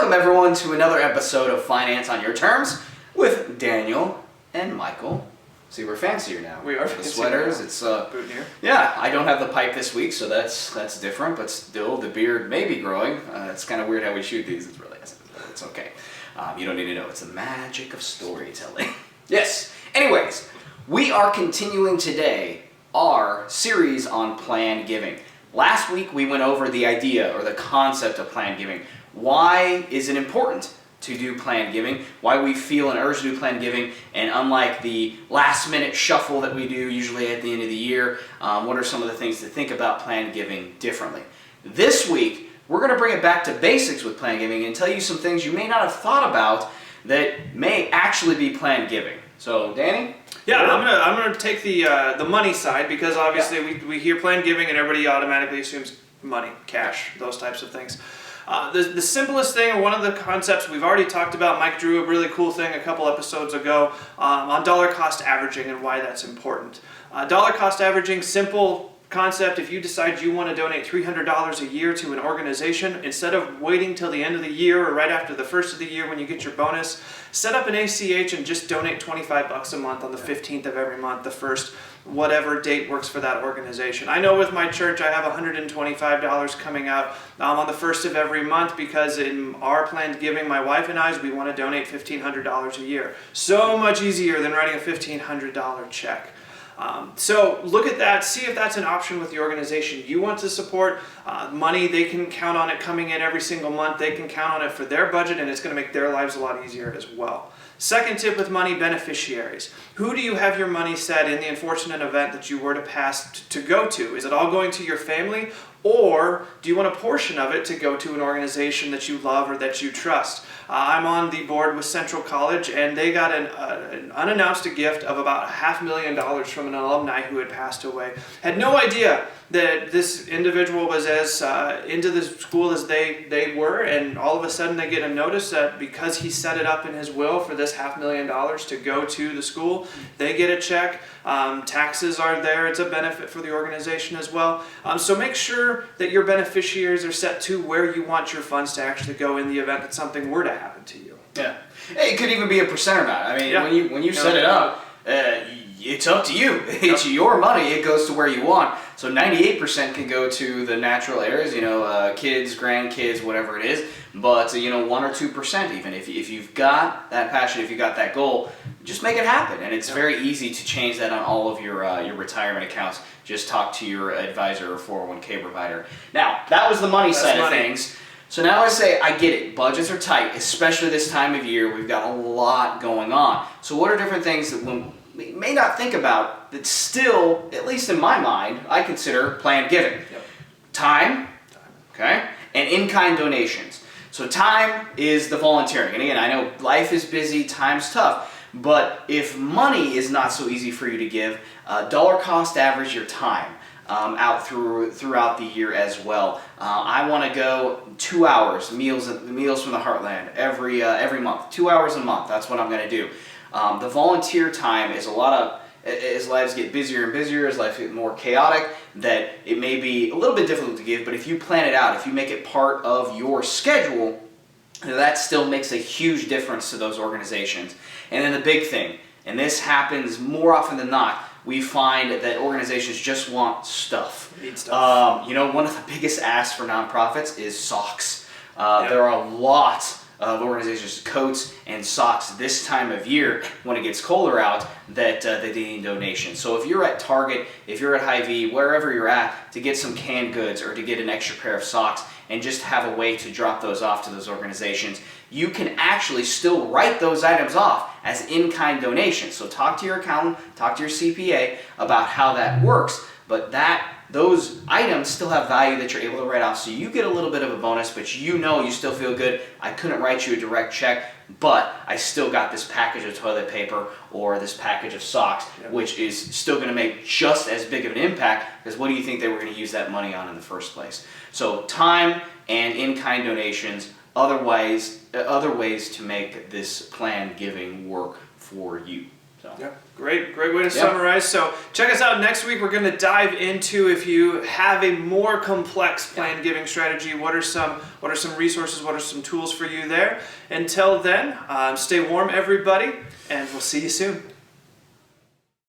Welcome everyone to another episode of Finance on Your Terms with Daniel and Michael. See, we're fancier now. We are the fancier sweaters. now. It's Boutonniere. yeah. I don't have the pipe this week, so that's different. But still, the beard may be growing. It's kind of weird how we shoot these. It's really isn't. It's okay. You don't need to know. It's the magic of storytelling. Yes. Anyways, we are continuing today our series on planned giving. Last week we went over the idea or the concept of planned giving. Why is it important to do planned giving? Why we feel an urge to do planned giving, and unlike the last minute shuffle that we do usually at the end of the year, what are some of the things to think about planned giving differently? This week we're going to bring it back to basics with planned giving and tell you some things you may not have thought about that may actually be planned giving. So, Danny? Yeah, I'm gonna take the money side, because obviously we hear planned giving and everybody automatically assumes money, cash, those types of things. The simplest thing, or one of the concepts we've already talked about, Mike drew a really cool thing a couple episodes ago on dollar cost averaging and why that's important. Dollar cost averaging, simple concept. If you decide you want to donate $300 a year to an organization, instead of waiting till the end of the year or right after the first of the year when you get your bonus, set up an ACH and just donate $25 a month on the 15th of every month, the first whatever date works for that organization. I know with my church I have $125 coming out on the first of every month, because in our planned giving, my wife and I, we want to donate $1,500 a year. So much easier than writing a $1,500 check. So look at that, see if that's an option with the organization you want to support. Money, they can count on it coming in every single month. They can count on it for their budget, and it's going to make their lives a lot easier as well. Second tip with money, beneficiaries. Who do you have your money set in the unfortunate event that you were to pass to go to? Is it all going to your family, or do you want a portion of it to go to an organization that you love or that you trust? I'm on the board with Central College, and they got an unannounced gift of about $500,000 from an alumni who had passed away. Had no idea that this individual was as into the school as they were, and all of a sudden they get a notice that because he set it up in his will for this $500,000 to go to the school, they get a check. Taxes are there. It's a benefit for the organization as well. So make sure that your beneficiaries are set to where you want your funds to actually go in the event that something were to happen to you. Yeah. Hey, it could even be a percent or not. I mean, when you set it up, it's up to you. It's your money. It goes to where you want. So 98% can go to the natural areas, kids, grandkids, whatever it is. But 1 or 2%, even if you've got that passion, if you got that goal, just make it happen. And it's very easy to change that on all of your retirement accounts. Just talk to your advisor or 401k provider. Now, that was the money side of things. So now I say, I get it. Budgets are tight, especially this time of year. We've got a lot going on. So what are different things that we may not think about that still, at least in my mind, I consider planned giving? Yep. Time, okay, and in-kind donations. So time is the volunteering. And again, I know life is busy, time's tough. But if money is not so easy for you to give, dollar cost average your time out throughout the year as well. I want to go 2 hours, meals from the Heartland every month. 2 hours a month, that's what I'm going to do. The volunteer time is as lives get busier and busier, as life gets more chaotic, that it may be a little bit difficult to give, but if you plan it out, if you make it part of your schedule, that still makes a huge difference to those organizations. And then the big thing, and this happens more often than not, we find that organizations just want stuff. Need stuff. One of the biggest asks for nonprofits is socks. There are a lot of organizations, coats and socks this time of year when it gets colder out, that they need donations. So if you're at Target, if you're at Hy-Vee, wherever you're at, to get some canned goods or to get an extra pair of socks and just have a way to drop those off to those organizations, you can actually still write those items off as in-kind donations. So talk to your accountant, talk to your CPA about how that works, but those items still have value that you're able to write off, so you get a little bit of a bonus, but you still feel good. I couldn't write you a direct check, but I still got this package of toilet paper or this package of socks, which is still going to make just as big of an impact, because what do you think they were going to use that money on in the first place? So time and in-kind donations, other ways to make this planned giving work for you. So. Yeah, great way to summarize. So check us out next week. We're going to dive into, if you have a more complex plan giving strategy, what are some resources, what are some tools for you there. Until then, stay warm, everybody, and we'll see you soon.